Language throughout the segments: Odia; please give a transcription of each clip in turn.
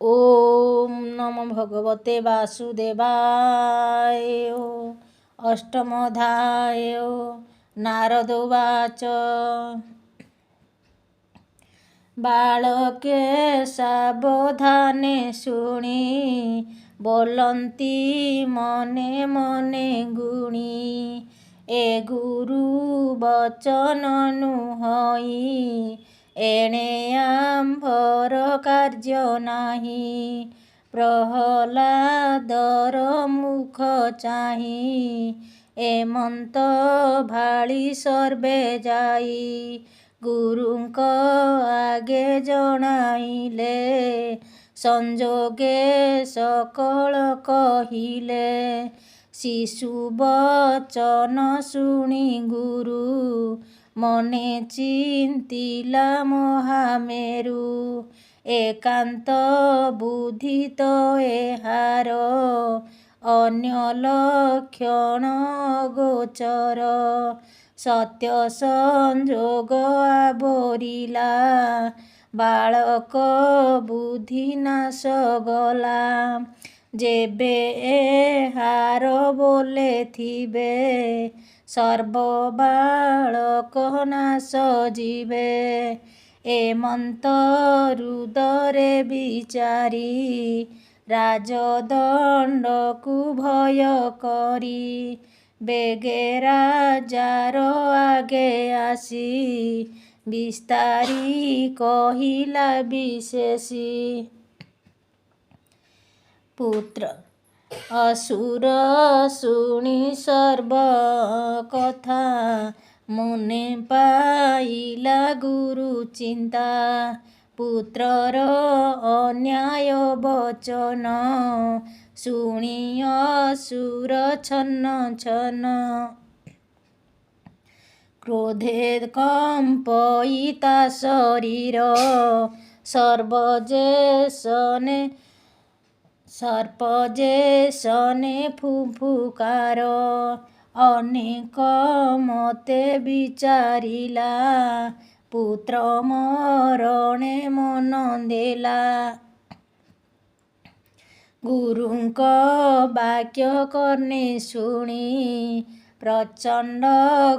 ओम नमो भगवते वासुदेवाय। अष्टमोऽध्याय। नारद उवाच। बालके सावधाने शुणि बोलन्ति मने मने गुणी। ए गुरु वचन नुहई एणे आम्भर कार्य नाही। प्रहलादर मुख चाही एमंत भाଳି सर्वे जाई। गुरुंक आगे जणाइले संजोगे सकल कहिले। शिशु वचन शुणि गुरु मने चिंतिला महामेरु। एकांत बुद्धि तो एहार अन्य लक्षण गोचर। सत्य संजोग आबोरिला बालक बुद्धि नाश गला। जेबे एहार बोले थिबे सर्व बालक नाश जीवे। एमंत हृदरे विचारी राजदंडकु भय करी। बेगे राजार आगे आसी विस्तारी कहिला विशेषी। पुत्र असुर शुणि सर्व कथा मुने पाइला गुरु चिंता। पुत्रर अन्याय वचन शुणि असुर छन्न छन्न। क्रोधे कंपिता शरीर सर्पजेशने फुफुकार। अनेक मते विचारिला पुत्र मरणे मन देला। गुरुंक वाक्य कर्णे शुणि प्रचंड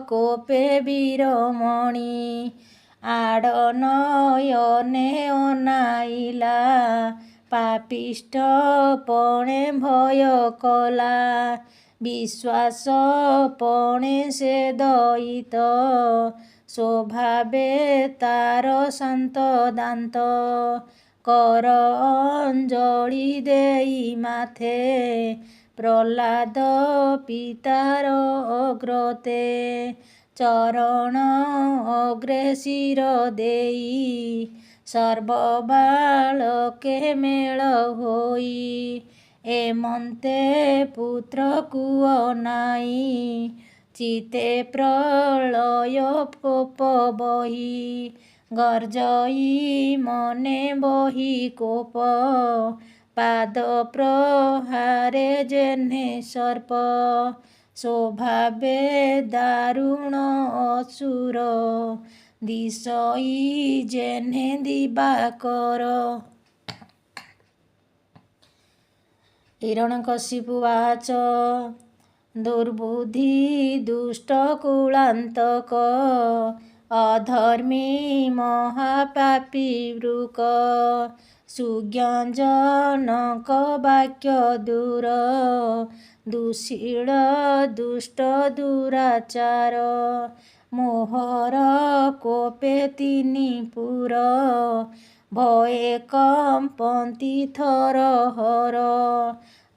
कोपे वीरमणि। आड़नयने अनाइला पापिष्ट पणे भय कला। विश्वास पणे से दयित स्वभावे तार शांत दांत। कर अंजलि देई माथे प्रहलाद पितार अग्रते। चरण अग्रे शिर देई सर्व बालके मेल होई। एमंते पुत्र को अनाई चिते प्रलय कोप बही। गर्जई मने बही कोप पाद प्रहारे जेने सर्प। स्वभावे दारुण असुर दिशई जेने दिवाकर। हिरण्यकशिपुवाच। दुर्बुद्धि दुष्ट कुलांतक अधर्मी महापापी वृक। सुज्ञजनक वाक्य दूर दुशील दुष्ट दुराचार। मोहर कोपे तिनि पुर भये कंपन्ति थर हर।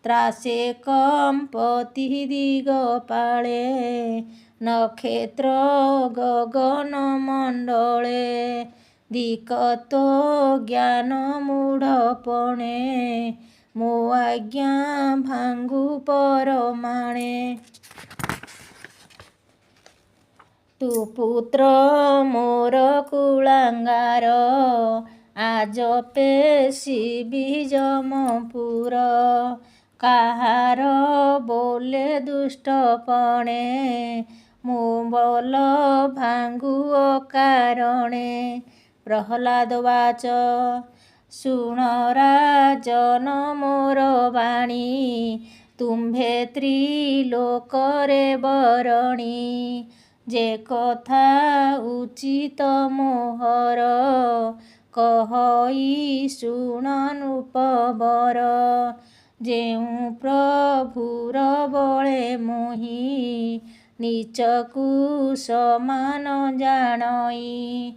त्रासे कंपति दिगपाले नक्षत्र गगन मंडले। दिक्तो ज्ञान मूढ़पणे मो आज्ञा भांगु परमाणे। तु पुत्र मोर कुलांगार आज पेशिबि जमपुर। काहार बोले दुष्टपणे मो बल भांगु अकारणे। प्रहलाद वाच। ଶୁଣ ରାଜନ ମୋର ବାଣୀ, ତୁମ୍ଭେ ତ୍ରିଲୋକରେ ବରଣୀ। ଯେ କଥା ଉଚିତ ମୋହର, କହଇ ଶୁଣ ନୃପବର। ଯେଉଁ ପ୍ରଭୁର ବଳେ ମୋହି, ନିଚକୁ ସମାନ ଜାଣଇ।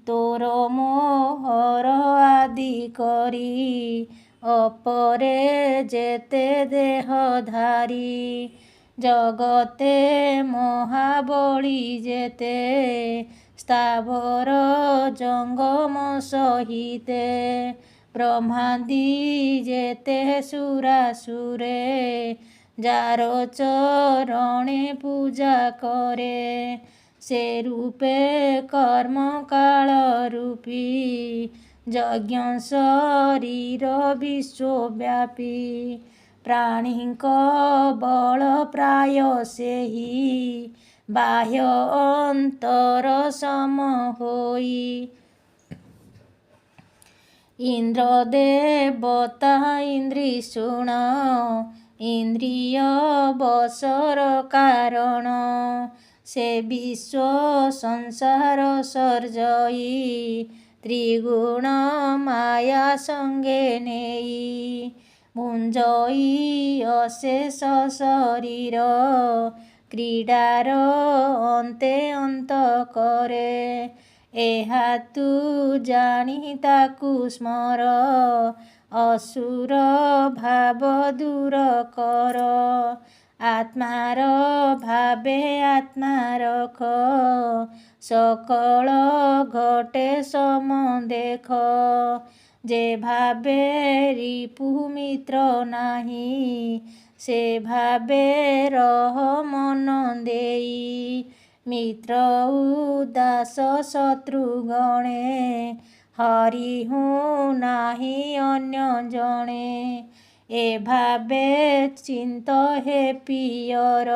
ତୋର ମୋହର ଆଦି କରି, ଅପରେ ଯେତେ ଦେହଧାରୀ। ଜଗତେ ମହାବଳୀ ଯେତେ, ସ୍ଥାବର ଜଙ୍ଗମ ସହିତେ। ବ୍ରହ୍ମାଦି ଯେତେ ସୁରାସୁରେ, ଯାର ଚରଣେ ପୂଜା କରେ। ସେ ରୂପେ କର୍ମ କାଳ ରୂପୀ, ଯଜ୍ଞ ଶରୀର ବିଶ୍ୱବ୍ୟାପୀ। ପ୍ରାଣୀଙ୍କ ବଳ ପ୍ରାୟ ସେହି, ବାହ୍ୟ ଅନ୍ତର ସମ ହୋଇ। ଇନ୍ଦ୍ର ଦେବତା ଇନ୍ଦ୍ରିଷୁଣ, ଇନ୍ଦ୍ରିୟ ବଶର କାରଣ। ସେ ବିଶ୍ୱ ସଂସାର ସର୍ଜଇ, ତ୍ରିଗୁଣ ମାୟା ସଙ୍ଗେ ନେଇ। ଭୁଞ୍ଜଇ ଅଶେଷ ଶରୀର, କ୍ରୀଡ଼ାର ଅନ୍ତେ ଅନ୍ତ କରେ। ଏହା ତୁ ଜାଣି ତାକୁ ସ୍ମର, ଅସୁର ଭାବ ଦୂର କର। ଆତ୍ମାର ଭାବେ ଆତ୍ମା ରଖ, ସକଳ ଘଟେ ସମ ଦେଖ। ଯେ ଭାବେ ରିପୁ ମିତ୍ର ନାହିଁ, ସେ ଭାବେ ରହ ମନ ଦେଇ। ମିତ୍ର ଉଦାସ ଶତ୍ରୁ ଗଣେ, ହରିହୁ ନାହିଁ ଅନ୍ୟ ଜଣେ। ଏ ଭାବେ ଚିନ୍ତ ହେ ପିୟର,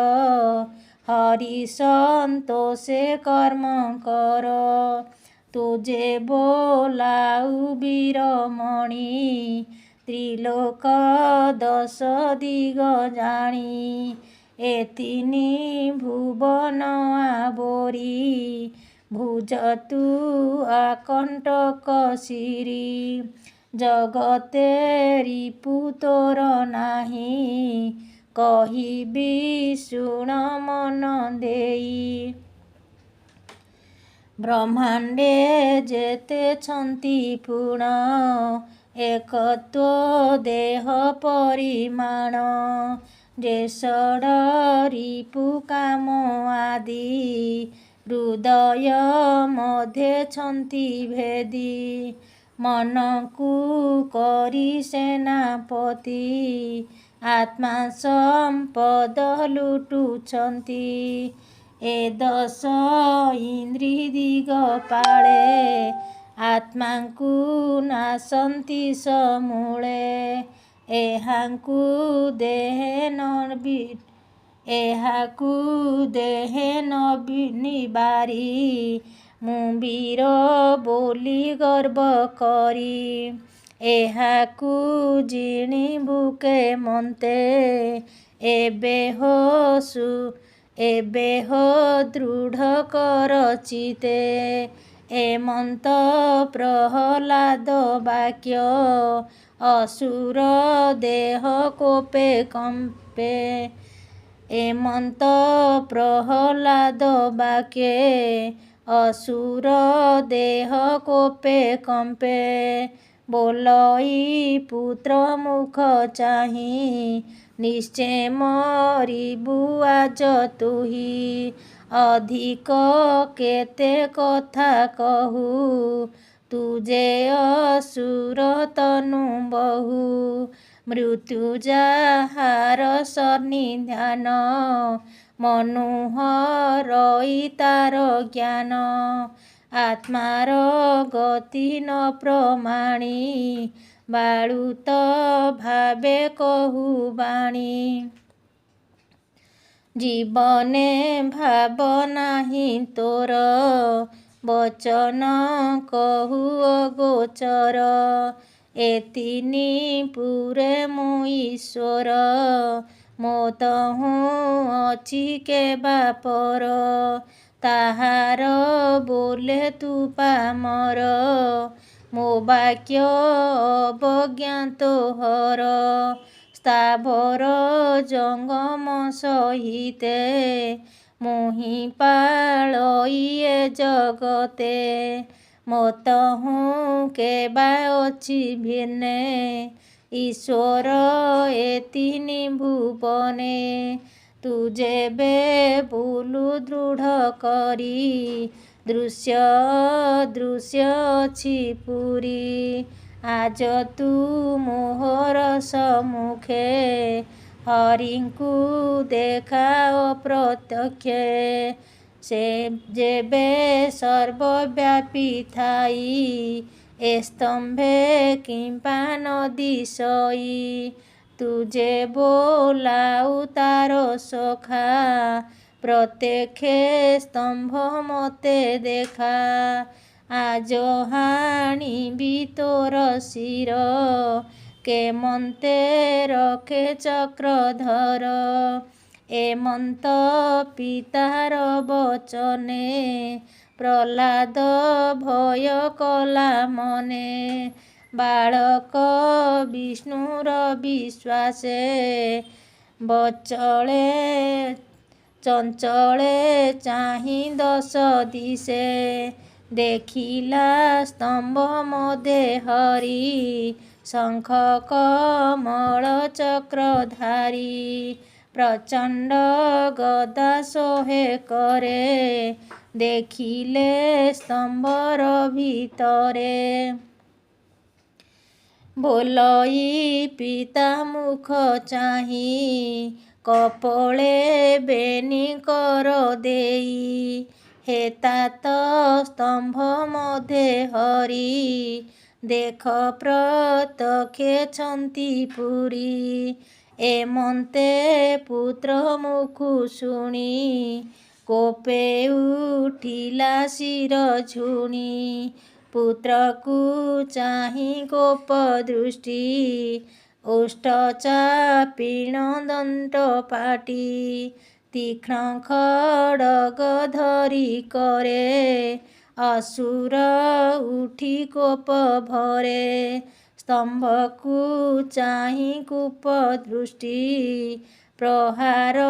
ହରି ସନ୍ତୋଷେ କର୍ମ କର। ତୁ ଯେ ବୋଲାଉ ବୀରମଣି, ତ୍ରିଲୋକ ଦଶ ଦିଗ ଜାଣି। ଏ ତିନି ଭୁବନ ଆବୋରି, ଭୁଜ ତୁ ଆକଣ୍ଟକ ଶିରି। ଜଗତେ ରିପୁ ତୋର ନାହିଁ, କହିବି ଶୁଣ ମନ ଦେଇ। ବ୍ରହ୍ମାଣ୍ଡେ ଯେତେଛନ୍ତି ପୁଣ, ଏକତ୍ୱ ଦେହ ପରିମାଣ। ଯେ ଷଡ଼ ରିପୁ କାମ ଆଦି, ହୃଦୟ ମଧ୍ୟେ ଛନ୍ତି ଭେଦି। ମନକୁ କରି ସେନାପତି, ଆତ୍ମା ସମ୍ପଦ ଲୁଟୁଛନ୍ତି। ଏ ଦଶ ଇନ୍ଦ୍ରି ଦିଗପାଳେ, ଆତ୍ମାଙ୍କୁ ନାଶନ୍ତି ସମୂଳେ। ଏହାଙ୍କୁ ଦେହେ ନିବାରି, ମୁଁ ବୀର ବୋଲି ଗର୍ବ କରି। ଏହାକୁ ଜିଣିବୁ କେମନ୍ତେ, ଏବେ ହୋ ଦୃଢ଼ କର ଚିତେ। ଏମନ୍ତ ପ୍ରହ୍ଲାଦ ବାକ୍ୟ, ଅସୁର ଦେହ କୋପେ କମ୍ପେ। ଏମନ୍ତ ପ୍ରହ୍ଲାଦ ବାକ୍ୟେ, ଅସୁର ଦେହ କୋପେ କମ୍ପେ। ବୋଲଇ ପୁତ୍ର ମୁଖ ଚାହିଁ, ନିଶ୍ଚେ ମରିବୁ ଆଜ ତୁହି। ଅଧିକ କେତେ କଥା କହୁ, ତୁ ଯେ ଅସୁର ତନୁ ବହୁ। ମୃତ୍ୟୁ ଯାହାର ସନ୍ନିଧାନ, ମନୁହରଇ ତାର ଜ୍ଞାନ। ଆତ୍ମାର ଗତି ନ ପ୍ରମାଣି, ବାଳୁତ ଭାବେ କହୁ ବାଣୀ। ଜୀବନେ ଭାବ ନାହିଁ ତୋର, ବଚନ କହୁ ଅଗୋଚର। ଏତିନି ପୁରେ ମୁଁ ଈଶ୍ୱର, ମୋ ତହୁଁ ଅଛି କେବା ପର। ତାହାର ବୋଲେ ତୁ ପାମର, ମୋ ବାକ୍ୟ ଅବଜ୍ଞାତ ହର। ସ୍ଥାବର ଜଙ୍ଗମ ସହିତେ, ମୁହିଁ ପାଳଇ ଏ ଜଗତେ। ମୋତହୁଁ କେବା ଅଛି ଭିନେ, ଈଶ୍ୱର ଏତିନି ଭୁବନେ। ତୁ ଯେବେ ବୁଲୁ ଦୃଢ଼ କରି, ଦୃଶ୍ୟ ଅଦୃଶ୍ୟ ଅଛି ପୁରୀ। ଆଜ ତୁ ମୋହର ସମ୍ମୁଖେ, ହରିଙ୍କୁ ଦେଖାଅ ପ୍ରତ୍ୟକ୍ଷେ। ସେ ଯେବେ ସର୍ବବ୍ୟାପୀ ଥାଇ, ଏ ସ୍ତମ୍ଭେ କିମ୍ବା ନଦୀ ସଇ। ତୁ ଯେ ବୋଲାଉ ତାର ସଖା, ପ୍ରତ୍ୟକ୍ଷେ ସ୍ତମ୍ଭ ମୋତେ ଦେଖା। ଆଜ ହାଣିବି ତୋର ଶିର, କେମନ୍ତେ ରଖେ ଚକ୍ରଧର। ଏମନ୍ତ ପିତାର ବଚନେ, ପ୍ରହ୍ଲାଦ ଭୟ କଲା ମନେ। ବାଳକ ବିଷ୍ଣୁର ବିଶ୍ୱାସେ, ବଚଳେ ଚଞ୍ଚଳେ ଚାହିଁ ଦଶ ଦିଶେ। ଦେଖିଲା ସ୍ତମ୍ଭ ମଧ୍ୟେ ହରି, ଶଙ୍ଖ କମଳ ଚକ୍ରଧାରୀ। ପ୍ରଚଣ୍ଡ ଗଦା ଶୋହେ କରେ, ଦେଖିଲେ ସ୍ତମ୍ଭର ଭିତରେ। ଭୋଲଇ ପିତା ମୁଖ ଚାହିଁ, କପୋଳେ ବେନି କର ଦେଇ। ହେ तात ସ୍ତମ୍ଭ ମଧ୍ୟେ ହରି, ଦେଖ ପ୍ରତ୍ୟକ୍ଷେ ଛନ୍ତି ପୁରୀ। ଏମନ୍ତେ ପୁତ୍ର ମୁଖୁ ଶୁଣି, କୋପେ ଉଠିଲା ଶିର ଝୁଣି। ପୁତ୍ରକୁ ଚାହିଁ କୋପ ଦୃଷ୍ଟି, ଓଷ୍ଠ ଚାପିଣ ଦନ୍ତ ପାଟି। ତୀକ୍ଷ୍ଣ ଖଡ଼ଗ ଧରି କରେ, ଅସୁର ଉଠି କୋପ ଭରେ। ସ୍ତମ୍ଭକୁ ଚାହିଁ କୂପ ଦୃଷ୍ଟି, ପ୍ରହାର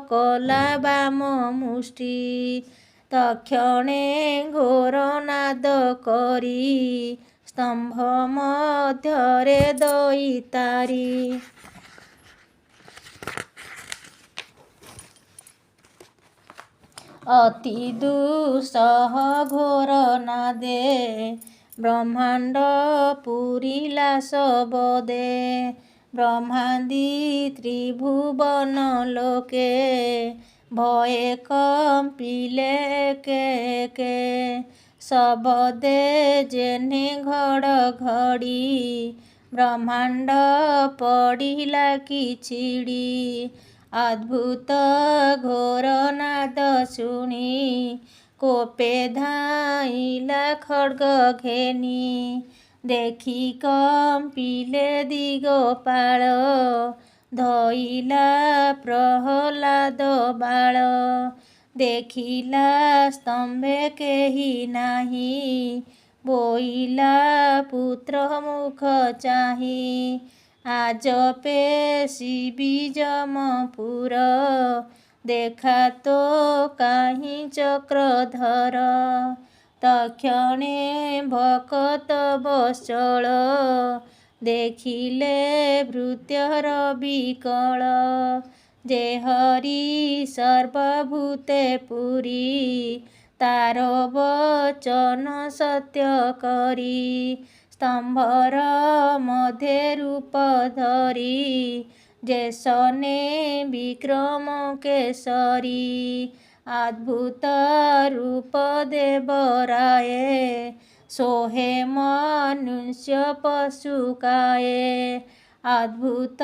କଲା ବାମ ମୁଷ୍ଟି। ତକ୍ଷଣେ ଘୋର ନାଦ କରି, ସ୍ତମ୍ଭ ମଧ୍ୟରେ ଦଇତାରି। ଅତି ଦୁଃସହ ଘୋର ନାଦେ, ବ୍ରହ୍ମାଣ୍ଡ ପୂରିଲା ଶବଦେ। ବ୍ରହ୍ମାଦି ତ୍ରିଭୁବନ ଲୋକେ, ଭୟେ କମ୍ପିଲେ ଏକେ ଏକେ। ଶବଦେ ଯେହ୍ନେ ଘଡ଼ଘଡ଼ି, ବ୍ରହ୍ମାଣ୍ଡ ପଡ଼ିଲା କି ଛିଡ଼ି। ଅଦ୍ଭୁତ ଘୋର ନାଦ ଶୁଣି, କୋପେ ଧାଇଁଲା ଖଡ଼୍ଗ ଘେନି। ଦେଖି କମ୍ପିଲେ ଦିଗପାଳ, ଧଇଲା ପ୍ରହ୍ଲାଦ ବାଳ। ଦେଖିଲା ସ୍ତମ୍ଭେ କେହି ନାହିଁ, ବୋଇଲା ପୁତ୍ର ମୁଖ ଚାହିଁ। ଆଜ ପେଶିବି ଯମପୁର, ଦେଖା ତୋ କାହିଁ ଚକ୍ରଧର। ତକ୍ଷଣେ ଭକତ ବତ୍ସଳ, ଦେଖିଲେ ଭୃତ୍ୟର ବିକଳ। ଯେ ହରି ସର୍ବଭୂତେ ପୁରୀ, ତାର ବଚନ ସତ୍ୟ କରି। ସ୍ତମ୍ଭର ମଧ୍ୟେ ରୂପ ଧରି, ଯେସନେ ବିକ୍ରମ କେଶରୀ। ଅଦ୍ଭୁତ ରୂପ ଦେବରାଏ, ଶୋହେ ମନୁଷ୍ୟ ପଶୁକାଏ। ଅଦ୍ଭୁତ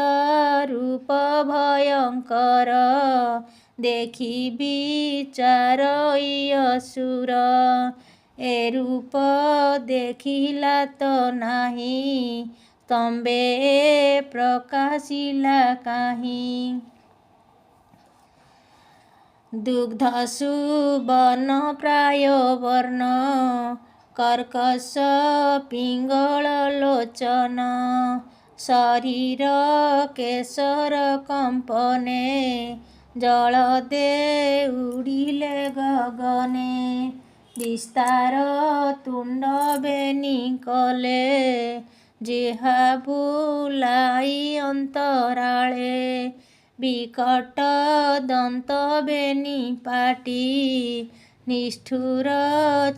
ରୂପ ଭୟଙ୍କର, ଦେଖି ବିଚାରଇ ଅସୁର। ଏ ରୂପ ଦେଖିଲା ତ ନାହିଁ, ତମ୍ବେ ପ୍ରକାଶିଲା କାହିଁ। ଦୁଗ୍ଧ ସୁବର୍ଣ୍ଣ ପ୍ରାୟ ବର୍ଣ୍ଣ, କର୍କଶ ପିଙ୍ଗଳ ଲୋଚନ। ଶରୀର କେଶର କମ୍ପନେ, ଜଳ ଉଡ଼ିଲେ ଗଗନେ। ବିସ୍ତାର ତୁଣ୍ଡ ବେନି କଲେ, ଜିହ୍ୱା ବୁଲାଇ ଅନ୍ତରାଳେ। ବିକଟ ଦନ୍ତ ବେନି ପାଟି, ନିଷ୍ଠୁର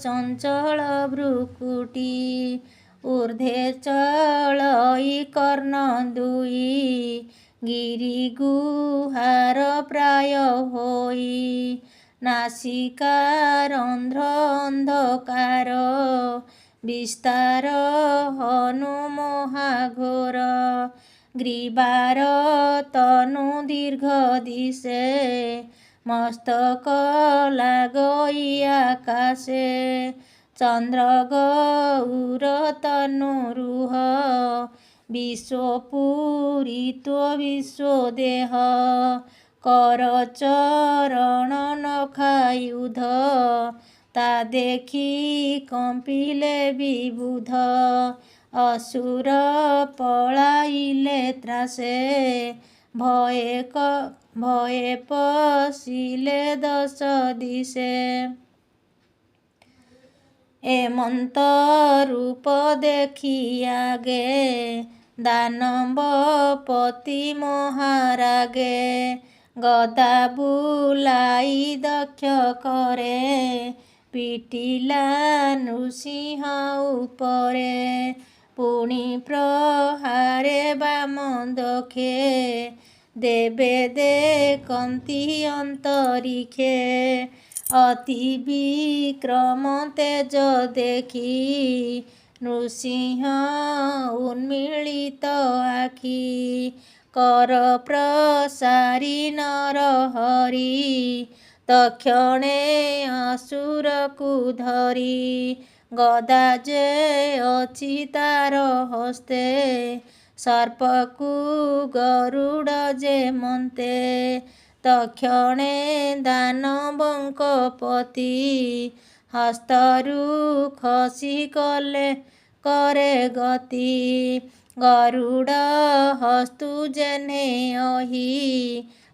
ଚଞ୍ଚଳ ଭ୍ରୁକୁଟି। ଊର୍ଦ୍ଧ୍ୱେ ଚଳଇ କର୍ଣ୍ଣ ଦୁଇ, ଗିରି ଗୁହାର ପ୍ରାୟ ହୋଇ। ନାସିକା ରନ୍ଧ୍ର ଅନ୍ଧକାର, ବିସ୍ତାର ହନୁ ମହାଘୋର। ଗ୍ରୀବାର ତନୁ ଦୀର୍ଘ ଦିଶେ, ମସ୍ତକ ଲାଗଇ ଆକାଶେ। ଚନ୍ଦ୍ର ଗୌର ତନୁ ରୁହ, ବିଶ୍ୱ ପୂରିତ ବିଶ୍ୱ ଦେହ। କର ଚରଣ ନଖାୟୁଧ, ତା ଦେଖି କମ୍ପିଲେ ବିବୁଧ। ଅସୁର ପଳାଇଲେ ତ୍ରାସେ, ଭୟେ ପଶିଲେ ଦଶ ଦିଶେ। ଏମନ୍ତ ରୂପ ଦେଖି ଆଗେ, ଦାନବ ପତି ମହାରାଗେ। ଗଦା ବୁଲାଇ ଦକ୍ଷ କରେ, ପିଟିଲା ନୃସିଂହ ଉପରେ। ପୁଣି ପ୍ରହାରେ ବାମ ଦକ୍ଷେ, ଦେବେ ଦେଖନ୍ତି ଅନ୍ତରିକ୍ଷେ। ଅତି ବିକ୍ରମ ତେଜ ଦେଖି, ନୃସିଂହ ଉନ୍ମୀଳିତ ଆଖି। କର ପ୍ରସାରି ନରହରି, ତକ୍ଷଣେ ଅସୁରକୁ ଧରି। ଗଦା ଯେ ଅଛି ତାର ହସ୍ତେ, ସର୍ପକୁ ଗରୁଡ଼ ଯେ ମନ୍ତେ। ତକ୍ଷଣେ ଦାନବଙ୍କ ପତି, ହସ୍ତରୁ ଖସି କରେ ଗତି। ଗରୁଡ଼ ହସ୍ତୁ ଯେହ୍ନେ ଅହି,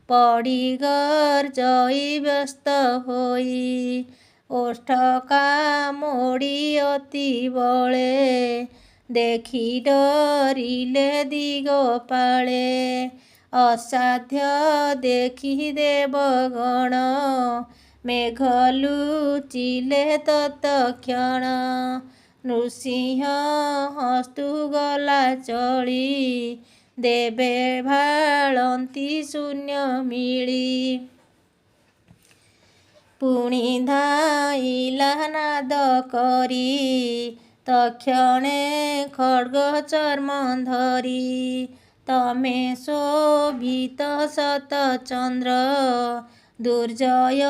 ପଡ଼ି ଗର୍ଜଇ ବ୍ୟସ୍ତ ହୋଇ। ଓଷ୍ଠ କାମୋଡ଼ି ଅତି ବଳେ, ଦେଖି ଡରିଲେ ଦିଗପାଳେ। ଅସାଧ୍ୟ ଦେଖି ଦେବଗଣ, ମେଘ ଲୁଚିଲେ ତତକ୍ଷଣ। ନୃସିଂହ ହସ୍ତୁ ଗଲା ଚଳି, ଦେବେ ଭାଳନ୍ତି ଶୂନ୍ୟ ମିଳି। ପୁଣି ଧାଇଲା ନାଦ କରି, ତକ୍ଷଣେ ଖଡ୍ଗ ଚର୍ମ ଧରି। ତମେ ଶୋଭିତ ଶତଚନ୍ଦ୍ର, ଦୁର୍ଜୟ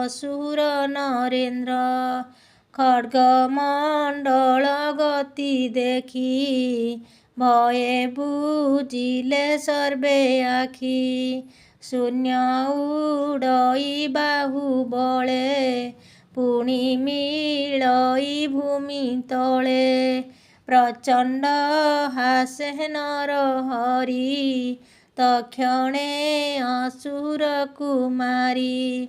ଅସୁର ନରେନ୍ଦ୍ର। ଖଡ୍ଗମଣ୍ଡଳ ଗତି ଦେଖି, ଭୟେ ବୁଜିଲେ ସର୍ବେ ଆଖି। ଶୂନ୍ୟ ଉଡ଼ଇ ବାହୁ ବଳେ, ପୁଣି ମିଳଇ ଭୂମି ତଳେ। ପ୍ରଚଣ୍ଡ ହାସେ ନରହରି, ତକ୍ଷଣେ ଅସୁରକୁ ମାରି।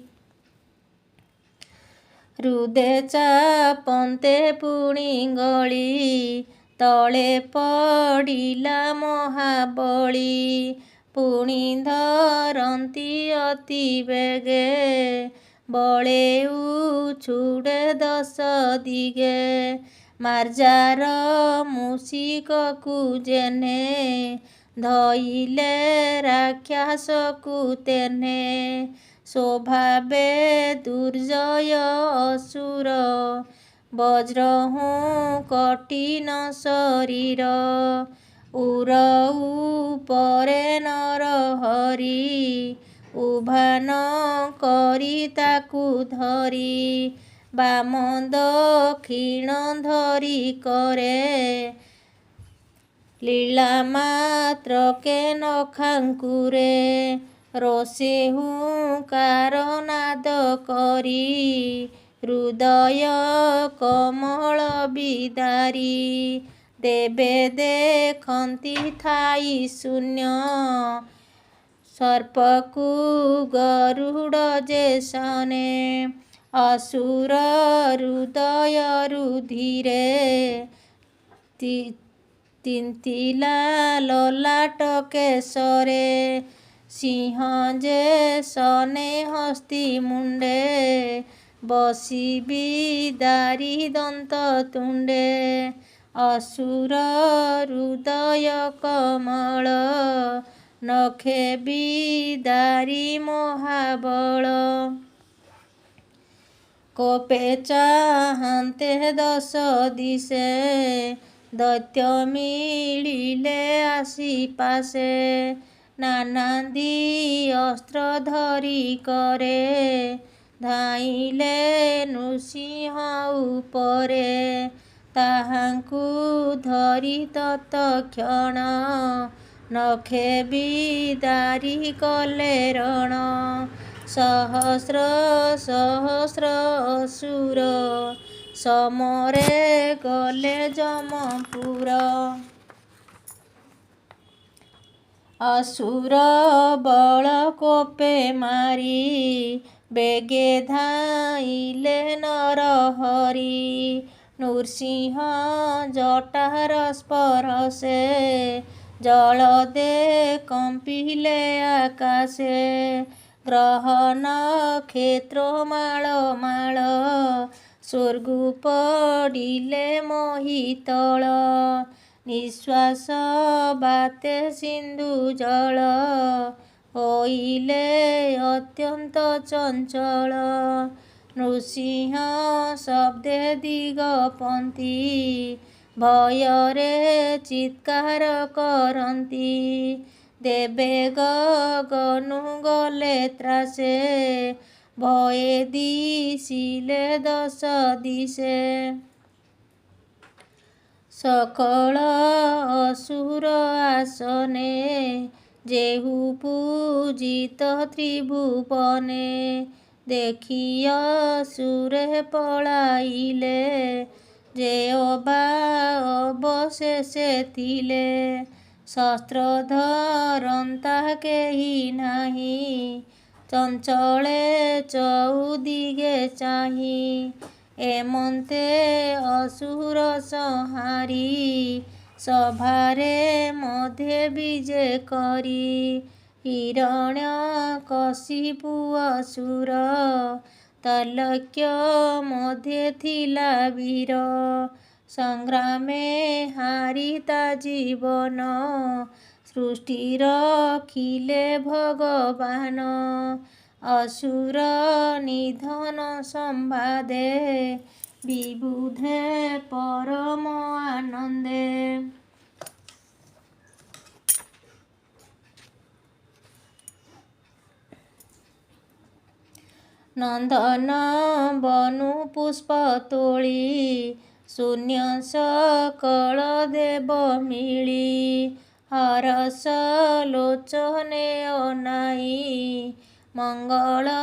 ହୃଦେ ଚାପନ୍ତେ ପୁଣି ଗଳି, ତଳେ ପଡ଼ିଲା ମହାବଳୀ। ପୁଣି ଧରନ୍ତି ଅତି ବେଗେ, ବଳେ ଉଛୁଡ଼େ ଦଶ ଦିଗେ। ମାର୍ଜାର ମୂଷିକକୁ ଯେହ୍ନେ, ଧଇଲେ ରାକ୍ଷସକୁ ତେହ୍ନେ। ସ୍ୱଭାବେ ଦୁର୍ଜୟ ଅସୁର, ବଜ୍ର କଠିନ ଶରୀର। ଉର ଉପରେ ନରହରି, ଉଭାନ କରି ତାକୁ ଧରି। ବାମ ଦକ୍ଷିଣ ଧରି କରେ ଲୀଳା ମାତ୍ରକେ ନଖାଙ୍କୁରେ ରୋଷେ ହୁଙ୍କାର ନାଦ କରି ହୃଦୟ କମଳ ବିଦାରି ଦେବେ ଦେଖନ୍ତି ଥାଇ ଶୂନ୍ୟ ସର୍ପକୁ ଗରୁଡ଼ ଯେ ଶନେ ଅସୁର ହୃଦୟ ରୁଧିରେ ତିନ୍ତିଲା ଲଲାଟ କେଶରେ ସିଂହ ଯେ ଶନେ ହସ୍ତି ମୁଣ୍ଡେ ବସି ବିଦାରି ଦନ୍ତ ତୁଣ୍ଡେ ଅସୁର ହୃଦୟ କମଳ ନଖେ ବିଦାରି ମହାବଳ କୋପେ ଚାହାନ୍ତେ ଦଶ ଦିଶେ ଦୈତ୍ୟ ମିଳିଲେ ଆସି ପାଶେ ନାନାଦି ଅସ୍ତ୍ର ଧରି କରେ ଧାଇଁଲେ ନୃସିଂହ ଉପରେ ତାହାଙ୍କୁ ଧରି ତତକ୍ଷଣ ନଖେ ବିଦାରି କଲେ ରଣ ସହସ୍ର ସହସ୍ର ଅସୁର ସମରେ ଗଲେ ଯମପୁର ଅସୁର ବଳ କୋପେ ମାରି ବେଗେ ଧାଇଲେ ନରହରି ନୃସିଂହ ଜଟାର ସ୍ପର୍ଶେ ଜଳ ଦେ କମ୍ପିଲେ ଆକାଶେ ଗ୍ରହ ନକ୍ଷତ୍ର ମାଳ ମାଳ ସ୍ୱର୍ଗୁ ପଡ଼ିଲେ ମୋହିତଳ ନିଶ୍ୱାସ ବାତେ ସିନ୍ଧୁ ଜଳ ହୋଇଲେ ଅତ୍ୟନ୍ତ ଚଞ୍ଚଳ ନୃସିଂହ ଶବ୍ଦେ ଦିଗପନ୍ତି ଭୟରେ ଚିତ୍କାର କରନ୍ତି ଦେବେ ଗଗନୁ ଗଲେ ତ୍ରାସେ ଭୟେ ଦିଶିଲେ ଦଶ ଦିଶେ ସକଳ ଅସୁର ଆସନେ ଯେହୁ ପୂଜିତ ତ୍ରିଭୁବନେ ଦେଖି ଅସୁରେ ପଳାଇଲେ ଯେ ଅବା ଅବଶେଷେ ଥିଲେ ଶସ୍ତ୍ର ଧରନ୍ତା କେହି ନାହିଁ ଚଞ୍ଚଳେ ଚଉଦିଗେ ଚାହିଁ ଏମନ୍ତେ ଅସୁର ସଂହାରି ସଭାରେ ମଧ୍ୟେ ବିଜେ କରି ହିରଣ୍ୟ କଶିପୁ ଅସୁର ତୈଲକ୍ୟ ମଧ୍ୟେ ଥିଲା ବୀର ସଂଗ୍ରାମେ ହାରି ତା ଜୀବନ ସୃଷ୍ଟି ରଖିଲେ ଭଗବାନ ଅସୁର ନିଧନ ସମ୍ବାଦେ ବିବୁଧେ ପରମ ଆନନ୍ଦେ ନନ୍ଦନ ବନୁ ପୁଷ୍ପ ତୋଳି ଶୂନ୍ୟ ସକଳ ଦେବ ମିଳି ହରସ ଲୋଚନେ ଅନାଇ ମଙ୍ଗଳ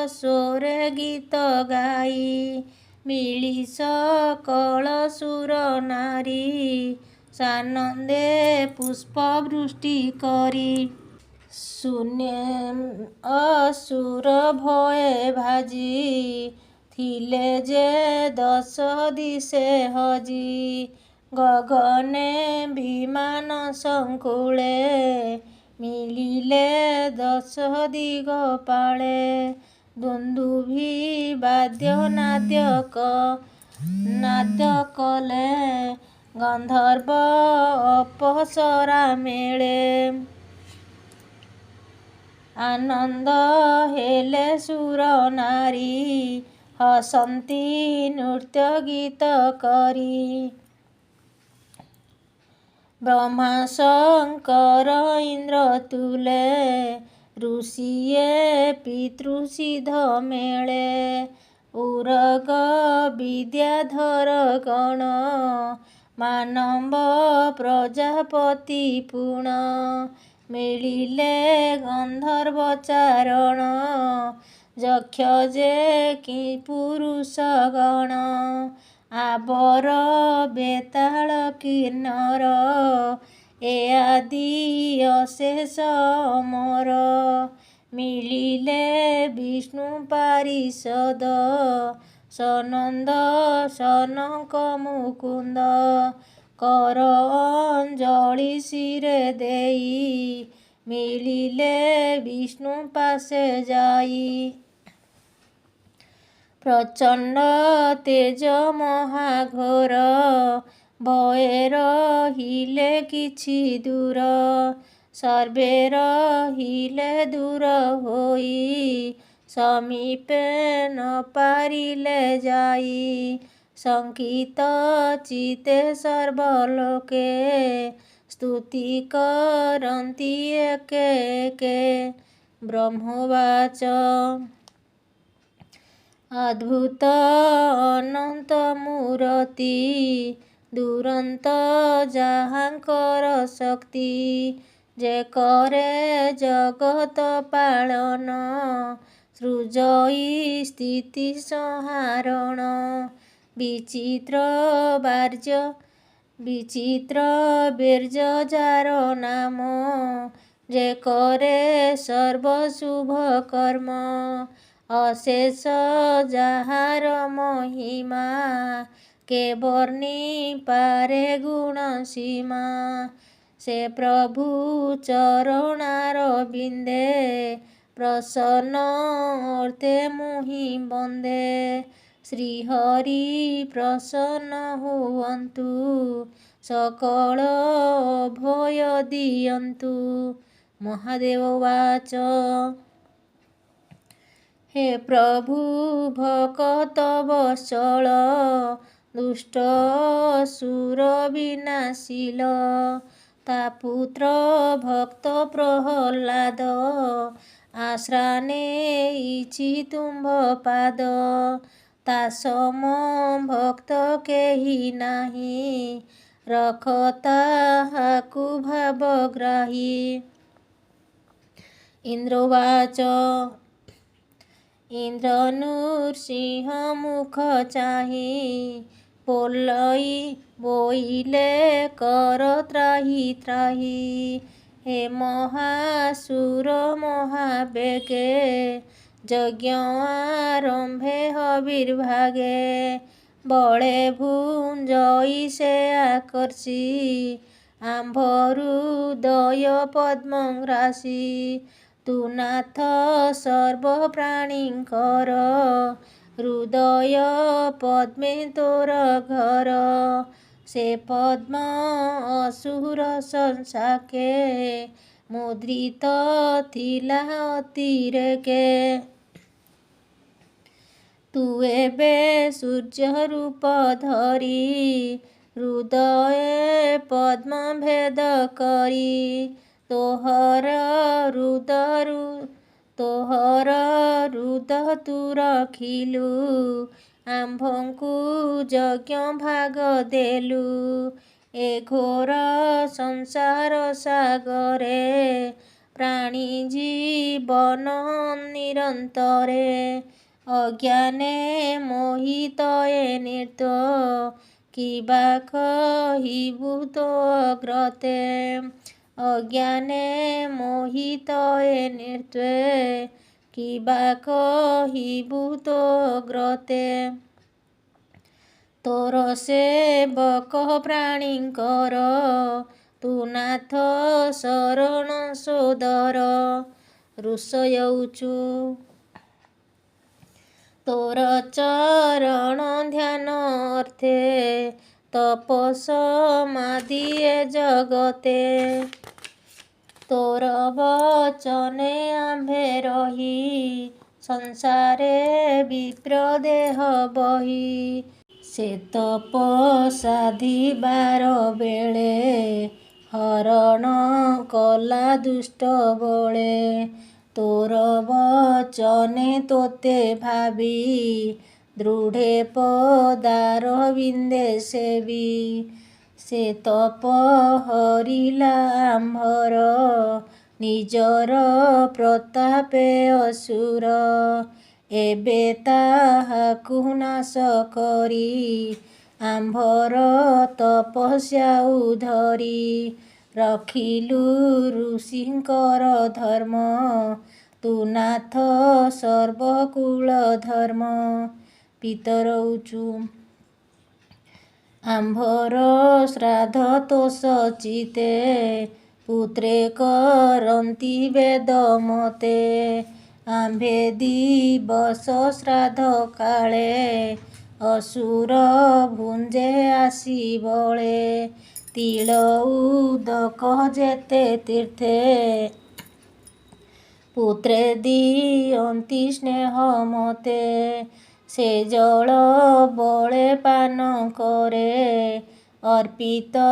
ସ୍ୱରେ ଗୀତ ଗାଇ ମିଳି ସକଳ ସୁର ନାରୀ ସାନନ୍ଦେ ପୁଷ୍ପ ବୃଷ୍ଟି କରି ଶୂନ୍ୟ ଅସୁର ଭୟେ ଭାଜି ଥିଲେ ଯେ ଦଶ ଦିଶେ ହଜି ଗଗନେ ବିମାନ ସଂକୁଳେ ମିଳିଲେ ଦଶ ଦିଗ ପାଳେ ଦୁନ୍ଦୁଭି ବାଦ୍ୟ ନାଦ୍ୟ କଲେ ଗନ୍ଧର୍ବ ଅପସରା ମେଳେ ଆନନ୍ଦ ହେଲେ ସୁର ନାରୀ ହସନ୍ତି ନୃତ୍ୟ ଗୀତ କରି ବ୍ରହ୍ମା ଶଙ୍କର ଇନ୍ଦ୍ର ତୁଲେ ଋଷିଏ ପିତୃ ସିଦ୍ଧ ମେଳେ ଉରଗ ବିଦ୍ୟାଧର ଗଣ ମାନବ ପ୍ରଜାପତି ପୁଣ ମିଳିଲେ ଗନ୍ଧର୍ବ ଚାରଣ ଯକ୍ଷ ଯେ କି ପୁରୁଷ ଗଣ ଆବର ବେତାଳ କିନ୍ନର ଏ ଆଦି ଅଶେଷ ଅମର ମିଳିଲେ ବିଷ୍ଣୁ ପାରିଷଦ ସନନ୍ଦ ସନକ ମୁକୁନ୍ଦ କର ଅଞ୍ଜଳି ଶିରେ ଦେଇ ମିଳିଲେ ବିଷ୍ଣୁ ପାଶେ ଯାଇ ପ୍ରଚଣ୍ଡ ତେଜ ମହାଘୋର ଭୟେ ରହିଲେ କିଛି ଦୂର ସର୍ବେ ରହିଲେ ଦୂର ହୋଇ ସମୀପେ ନ ପାରିଲେ ଯାଇ ଶଙ୍କିତ ଚିତ୍ତେ ସର୍ବଲୋକେ ସ୍ତୁତି କରନ୍ତି ଏକେ ଏକେ ବ୍ରହ୍ମବାଚ ଅଦ୍ଭୁତ ଅନନ୍ତ ମୂରତି ଦୁରନ୍ତ ଯାହାଙ୍କର ଶକ୍ତି ଯେ କରେ ଜଗତ ପାଳନ ସୃଜଇ ସ୍ଥିତି ସଂହାରଣ ବିଚିତ୍ର ବୀର୍ଯ୍ୟ ଯାର ନାମ ଯେ କରେ ସର୍ବ ଶୁଭ କର୍ମ ଅଶେଷ ଯାହାର ମହିମା କେ ବର୍ଣ୍ଣି ପାରେ ଗୁଣ ସୀମା ସେ ପ୍ରଭୁ ଚରଣାର ବିନ୍ଦେ ପ୍ରସନ୍ନ ଅର୍ଥେ ମୁହିଁ ବନ୍ଦେ ଶ୍ରୀହରି ପ୍ରସନ୍ନ ହୁଅନ୍ତୁ ସକଳ ଅଭୟ ଦିଅନ୍ତୁ। ମହାଦେବ ବାଚ ହେ ପ୍ରଭୁ ଭକତ ବତ୍ସଳ ଦୁଷ୍ଟ ଅସୁର ବିନାଶିଲ ତା ପୁତ୍ର ଭକ୍ତ ପ୍ରହ୍ଲାଦ ଆଶ୍ରା ନେଇଛି ତୁମ୍ଭ ପାଦ ତା ସମ ଭକ୍ତ କେହି ନାହିଁ ରଖ ତାହାକୁ ଭାବଗ୍ରାହୀ। ଇନ୍ଦ୍ରବାଚ ଇନ୍ଦ୍ର ନୃସିଂହ ମୁଖ ଚାହିଁ ପୋଲଇ ବୋଇଲେ କର ତ୍ରାହି ତ୍ରାହି ହେ ମହାସୁର ମହାବେଗେ ଯଜ୍ଞ ଆରମ୍ଭେ ହବିର୍ଭାଗେ ବଳେ ଭୁଞ୍ଜଇ ସେ ଆକର୍ଷି ଆମ୍ଭରୁଦୟ ପଦ୍ମଗ୍ରାସୀ ତୁ ନାଥ ସର୍ବ ପ୍ରାଣୀଙ୍କର ହୃଦୟ ପଦ୍ମେ ତୋର ଘର ସେ ପଦ୍ମ ଅସୁର ସଂସାକେ ମୁଦ୍ରିତ ଥିଲା ଅତିରେକେ ତୁ ଏବେ ସୂର୍ଯ୍ୟ ରୂପ ଧରି ହୃଦଏ ପଦ୍ମ ଭେଦ କରି ତୋହର ହୃଦ ତୁ ରଖିଲୁ ଆମ୍ଭଙ୍କୁ ଯଜ୍ଞ ଭାଗ ଦେଲୁ ଏ ଘୋର ସଂସାର ସାଗରେ ପ୍ରାଣୀ ଜୀବନ ନିରନ୍ତରେ ଅଜ୍ଞାନେ ମୋହିତ ଏ ନୃତ୍ୟ କିବା କହିବୁ ତୋ ଅଗ୍ରତେ ଅଜ୍ଞାନେ ମୋହିତ ଏ ନୃତ୍ୟ କିବା କହିବୁ ତୋ ଅଗ୍ରତେ ତୋର ସେବକ ପ୍ରାଣୀଙ୍କର ତୁ ନାଥ ଶରଣ ସୋଦର ଋଷୟଉଚୁ ତୋର ଚରଣ ଧ୍ୟାନ ଅର୍ଥେ ତପସମାଧି ଏ ଜଗତେ ତୋର ବଚନେ ଆମ୍ଭେ ରହି ସଂସାରେ ବିପ୍ର ଦେହ ବହି ସେ ତପ ସାଧିବାର ବେଳେ ହରଣ କଲା ଦୁଷ୍ଟ ବଳେ ତୋର ବଚନେ ତୋତେ ଭାବି ଦୃଢ଼େ ପଦାରବିନ୍ଦେ ସେବି। ସେ ତପ ହରିଲା ଆମ୍ଭର ନିଜର ପ୍ରତାପେ ଅସୁର। ଏବେ ତାହାକୁ ନାଶ କରି ଆମ୍ଭର ତପସ୍ୟା ଉଧରି। ରଖିଲୁ ଋଷିଙ୍କର ଧର୍ମ ତୁ ନାଥ ସର୍ବକୁଳ ଧର୍ମ। ପିତର ଉଚୁ ଆମ୍ଭର ଶ୍ରାଦ୍ଧ ତୋଷ ଚିତେ ପୁତ୍ରେ କରନ୍ତି ବେଦ ମତେ। ଆମ୍ଭେ ଦିବସ ଶ୍ରାଦ୍ଧ କାଳେ ଅସୁର ଭୁଞ୍ଜେ ଆସି ବଳେ। ତିଳ ଉଦକ ଯେତେ ତୀର୍ଥେ ପୁତ୍ରେ ଦିଅନ୍ତି ସ୍ନେହ ମତେ। ସେ ଜଳ ବଳେ ପାନ କରେ ଅର୍ପିତ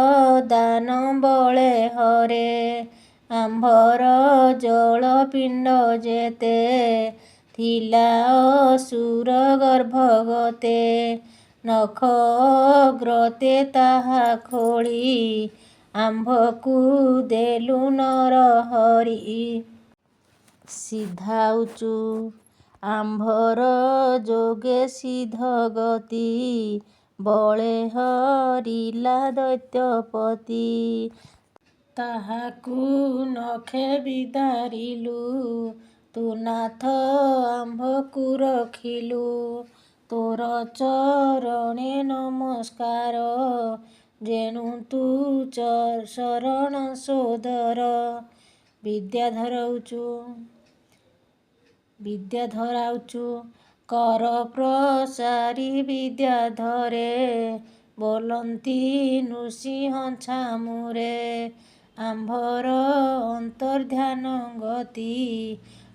ଦାନ ବଳେ ହରେ। ଆମ୍ଭର ଜଳ ପିଣ୍ଡ ଯେତେ ଥିଲା ଅସୁର ଗର୍ଭଗତେ। ନଖ ଅଗ୍ରତେ ତାହା ଖୋଳି ଆମ୍ଭକୁ ଦେଲୁ ନର ହରି। ସିଧା ଉଚୁ ଆମ୍ଭର ଯୋଗେ ସିଦ୍ଧ ଗତି ବଳେ ହରିଲା ଦୈତ୍ୟପତି। ତାହାକୁ ନଖେ ବିଦାରିଲୁ ତୁ ନାଥ ଆମ୍ଭକୁ ରଖିଲୁ। ତୋର ଚରଣେ ନମସ୍କାର ଯେଣୁ ତୁ ଶରଣ ସୋଦର। ବିଦ୍ୟାଧରା ଉଚୁ କର ପ୍ରସାରୀ ବିଦ୍ୟାଧରେ ବୋଲନ୍ତି ନୃସିଂହ ଛାମୁରେ। ଆମ୍ଭର ଅନ୍ତର୍ଧ୍ୟାନ ଗତି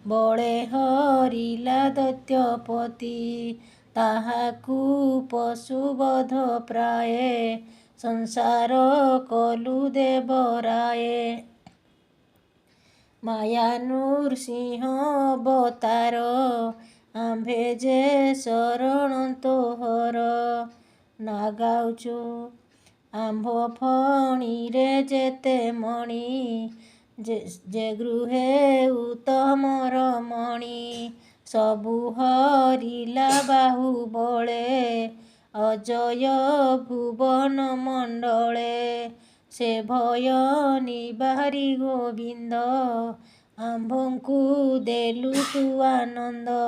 ବଳେ ହରିଲା ଦୈତ୍ୟପତି। ତାହାକୁ ପଶୁବଧ ପ୍ରାୟେ ସଂସାର କଲୁ ଦେବରାଏ। ମାୟା ନୃସିଂହ ଅବତାର ଆମ୍ଭେ ଯେ ଶରଣ ତୋହର। ନାଗା ଉଚୁ ଆମ୍ଭ ଫଣୀରେ ଯେତେ ମଣି ଯେ ଗୃହେ ଉତ୍ତମର ମଣି। ସବୁ ହରିଲା ବାହୁ ବଳେ ଅଜୟ ଭୁବନ ମଣ୍ଡଳେ। ସେ ଭୟ ନିବାରି ଗୋବିନ୍ଦ ଆମ୍ଭଙ୍କୁ ଦେଲୁ ତୁ ଆନନ୍ଦ।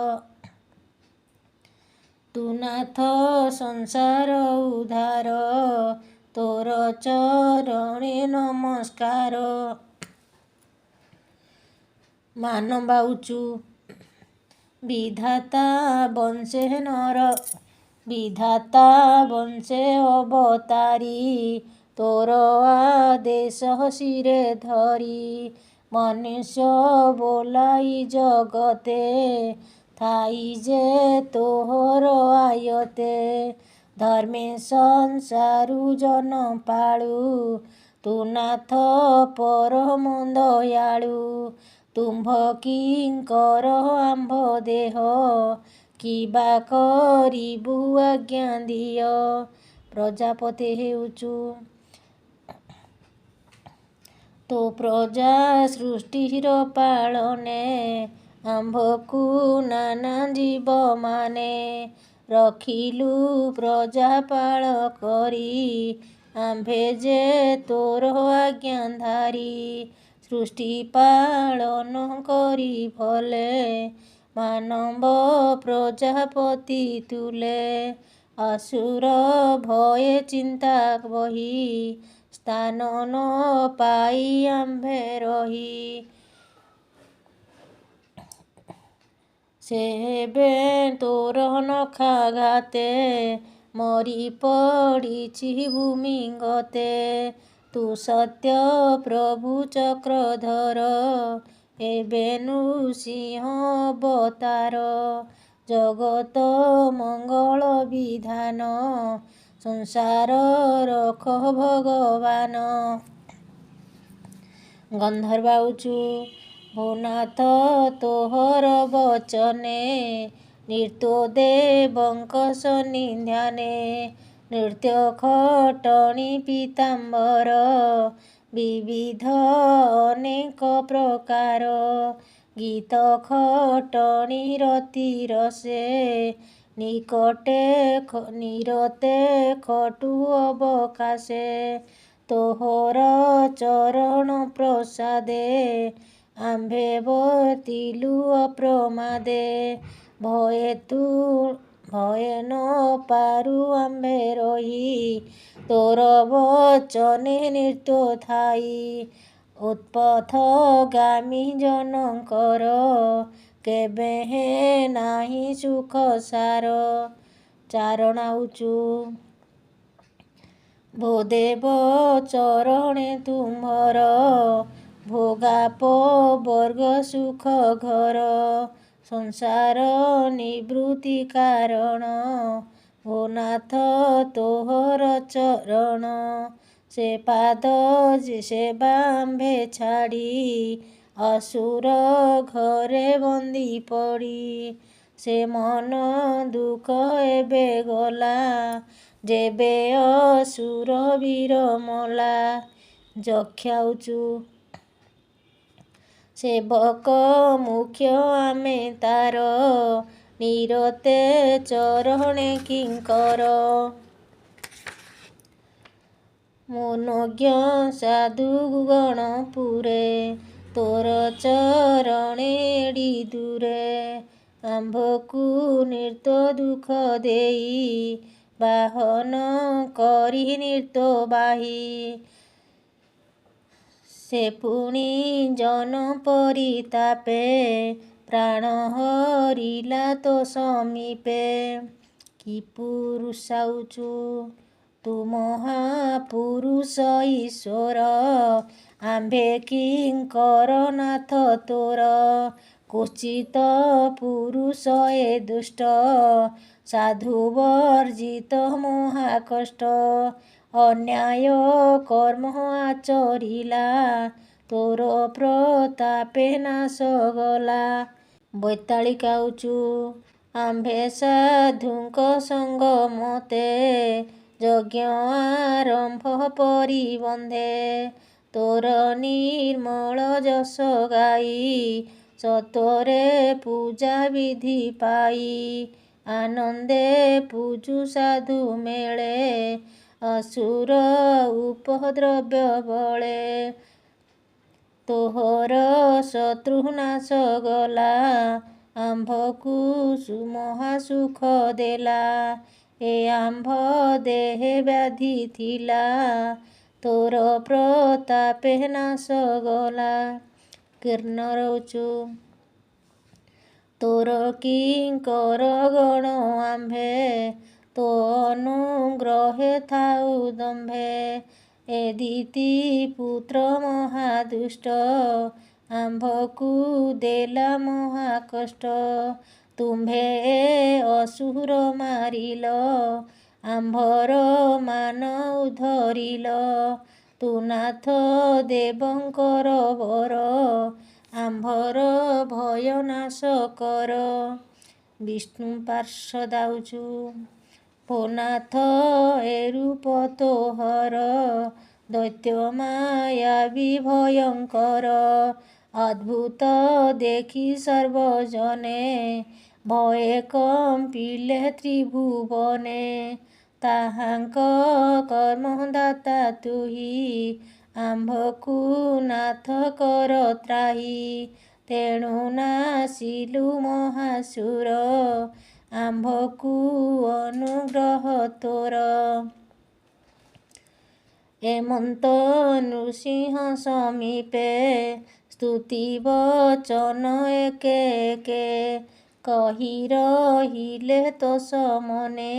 ତୁ ନାଥ ସଂସାର ଉଦ୍ଧାର ତୋର ଚରଣେ ନମସ୍କାର। ମାନବା ଉଚୁ ବିଧାତା ବଂଶେ ନର ବିଧାତା ବଂଶେ ଅବତାରି ତୋର ଆଦେଶ ଶିରେ ଧରି। ମନୁଷ୍ୟ ବୋଲାଇ ଜଗତେ ଥାଇ ଯେ ତୋହର ଆୟତେ। ଧର୍ମେ ସଂସାରୁ ଜନ ପାଳୁ ତୁ ନାଥ ପରମ ଦୟାଳୁ। ତୁମ୍ଭ କିଙ୍କର ଆମ୍ଭ ଦେହ କିବା କରିବୁ ଆଜ୍ଞା ଦିଅ। ପ୍ରଜାପତି ହେଉଛୁ ତୋ ପ୍ରଜା ସୃଷ୍ଟିର ପାଳନେ। ଆମ୍ଭକୁ ନାନା ଜୀବମାନେ ରଖିଲୁ ପ୍ରଜାପାଳ କରି। ଆମ୍ଭେ ଯେ ତୋର ଆଜ୍ଞାଧାରୀ ସୃଷ୍ଟି ପାଳନ କରି ଭଲେ। ମାନବ ପ୍ରଜାପତି ତୁଲେ ଅସୁର ଭୟେ ଚିନ୍ତା ବହି। ସ୍ଥାନ ନ ପାଇ ଆମ୍ଭେ ରହି। ସେ ଏବେ ତୋର ନଖାଘାତେ ମରି ପଡ଼ିଛି ଭୂମି ଗତେ। ତୁ ସତ୍ୟ ପ୍ରଭୁ ଚକ୍ରଧର ଏବେ ନୃସିଂହ ଅବତାର। ଜଗତ ମଙ୍ଗଳ ବିଧାନ ସଂସାର ରଖ ଭଗବାନ। ଗନ୍ଧର୍ବା ଉଚୁ ଭୋ ନାଥ ତୋହର ବଚନେ ନୃତ୍ୟଦେବଙ୍କ ସନ୍ନିଧାନେ। ନୃତ୍ୟ ଖଟଣି ପୀତାମ୍ବର ବିବିଧ ଅନେକ ପ୍ରକାର। ଗୀତ ଖଟଣି ରତିର ସେ ନିରତେ ଖଟୁ ଅବକାଶେ। ତୋହର ଚରଣ ପ୍ରସାଦେ ଆମ୍ଭେ ବର୍ତ୍ତିଲୁ ଅପ୍ରମାଦେ। ଭୟେ ନ ପାରୁ ଆମ୍ଭେ ରହି ତୋର ବଚନେ ନୃତ୍ୟ ଥାଇ। ଉତ୍ପଥଗାମୀ ଜନଙ୍କର କେବେହେଁ ନାହିଁ ସୁଖ ସାର। ଚାରଣାଉଚୁ ଭୋଦେବ ଚରଣେ ତୁମ୍ଭର ଭୋଗାପ ବର୍ଗ ସୁଖ ଘର। ସଂସାର ନିବୃତ୍ତି କାରଣ ଭୋ ନାଥ ତୋହର ଚରଣ। ସେ ପାଦ ସେବା ଆମ୍ଭେ ଛାଡ଼ି ଅସୁର ଘରେ ବନ୍ଦୀ ପଡ଼ି। ସେ ମନ ଦୁଃଖ ଏବେ ଗଲା ଯେବେ ଅସୁର ବୀର ମଲା। ଯକ୍ଷାଉଚୁ ସେବକ ମୁଖ୍ୟ ଆମେ ତାର ନିରତେ ଚରଣେ କିଙ୍କର। ମନୋଜ୍ଞ ସାଧୁଗଣ ପୁରେ ତୋର ଚରଣେ ଏଡ଼ି ଦୂରେ। ଆମ୍ଭକୁ ନୃତ୍ୟ ଦୁଃଖ ଦେଇ ବାହନ କରି ନୃତ୍ୟ ବାହି। ସେ ପୁଣି ଜନ ପରିତାପେ ପ୍ରାଣ ହରିଲା ତୋ ସମୀପେ। କି ପୁରୁଷାଉଚୁ ତୁ ମହାପୁରୁଷ ଈଶ୍ୱର ଆମ୍ଭେ କିଙ୍କର ନାଥ ତୋର। କୁଚିତ ପୁରୁଷ ଏ ଦୁଷ୍ଟ ସାଧୁ ବର୍ଜିତ ମହାକଷ୍ଟ। ଅନ୍ୟାୟ କର୍ମ ଆଚରିଲା ତୋର ପ୍ରତାପେ ନାଶ ଗଲା। ବୈତାଳିକାଉଚୁ ଆମ୍ଭେ ସାଧୁଙ୍କ ସଙ୍ଗ ମତେ ଯଜ୍ଞ ଆରମ୍ଭ ପରି ବନ୍ଧେ। ତୋର ନିର୍ମଳ ଯଶ ଗାଇ ସତ୍ୱରେ ପୂଜା ବିଧି ପାଇ। ଆନନ୍ଦେ ପୂଜୁ ସାଧୁ ମେଳେ ଅସୁର ଉପଦ୍ରବ୍ୟ ବଳେ। ତୋହର ଶତ୍ରୁ ନାଶ ଗଲା ଆମ୍ଭକୁ ମହାସୁଖ ଦେଲା। ଏ ଆମ୍ଭ ଦେହେ ବ୍ୟାଧି ଥିଲା ତୋର ପ୍ରତାପେ ନାଶ ଗଲା। କିନ୍ନରଉଚୁ ତୋର କିଙ୍କର ଗଣ ଆମ୍ଭେ ତୋ ଅନୁଗ୍ରହେ ଥାଉ ଦମ୍ଭେ। ଏ ଦିତି ପୁତ୍ର ମହାଦୁଷ୍ଟ ଆମ୍ଭକୁ ଦେଲା ମହାକଷ୍ଟ। ତୁମ୍ଭେ ଏ ଅସୁର ମାରିଲ ଆମ୍ଭର ମାନ ଉଦ୍ଧରିଲ। ତୁ ନାଥ ଦେବଙ୍କର ବର ଆମ୍ଭର ଭୟ ନାଶ କର। ବିଷ୍ଣୁ ପାର୍ଷଦାଉଚୁ ଭୋ ନାଥ ଏ ରୂପ ତୋହର ଦୈତ୍ୟ ମାୟାବୀ ଭୟଙ୍କର। ଅଦ୍ଭୁତ ଦେଖି ସର୍ବଜନେ ଭୟେ କମ୍ପିଲେ ତ୍ରିଭୁବନେ। ତାହାଙ୍କ କର୍ମଦାତା ତୁହି ଆମ୍ଭକୁ ନାଥ କର ତ୍ରାହି। ତେଣୁ ନାସିଲୁ ମହାସୁର ଆମ୍ଭକୁ ଅନୁଗ୍ରହ ତୋର। ଏମନ୍ତ ନୃସିଂହ ସମୀପେ ସ୍ତୁତି ବଚନ ଏକେ ଏକେ କହି ରହିଲେ ତୋ ସମନେ।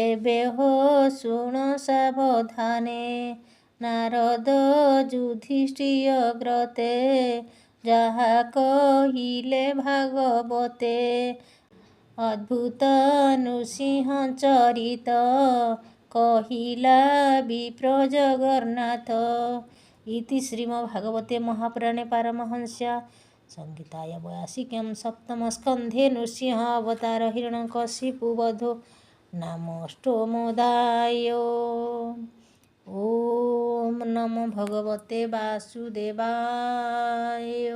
ଏବେ ହୋ ଶୁଣ ସାବଧାନେ। ନାରଦ ଯୁଧିଷ୍ଠିର ଗ୍ରତେ ଯାହା କହିଲେ ଭାଗବତେ। ଅଦ୍ଭୁତ ନୃସିଂହ ଚରିତ କହିଲା ବିପ୍ର ଜଗନ୍ନାଥ। ଇତି ଶ୍ରୀମଦ୍ଭାଗବତେ ମହାପୁରାଣେ ପାରମହଂସ୍ୟା संहिताय 82 सप्तमस्कन्धे नृसिंह अवतार हिरण्यकशिपुवधो नामोऽष्टमोऽध्याय। ॐ नमो भगवते वासुदेवाय।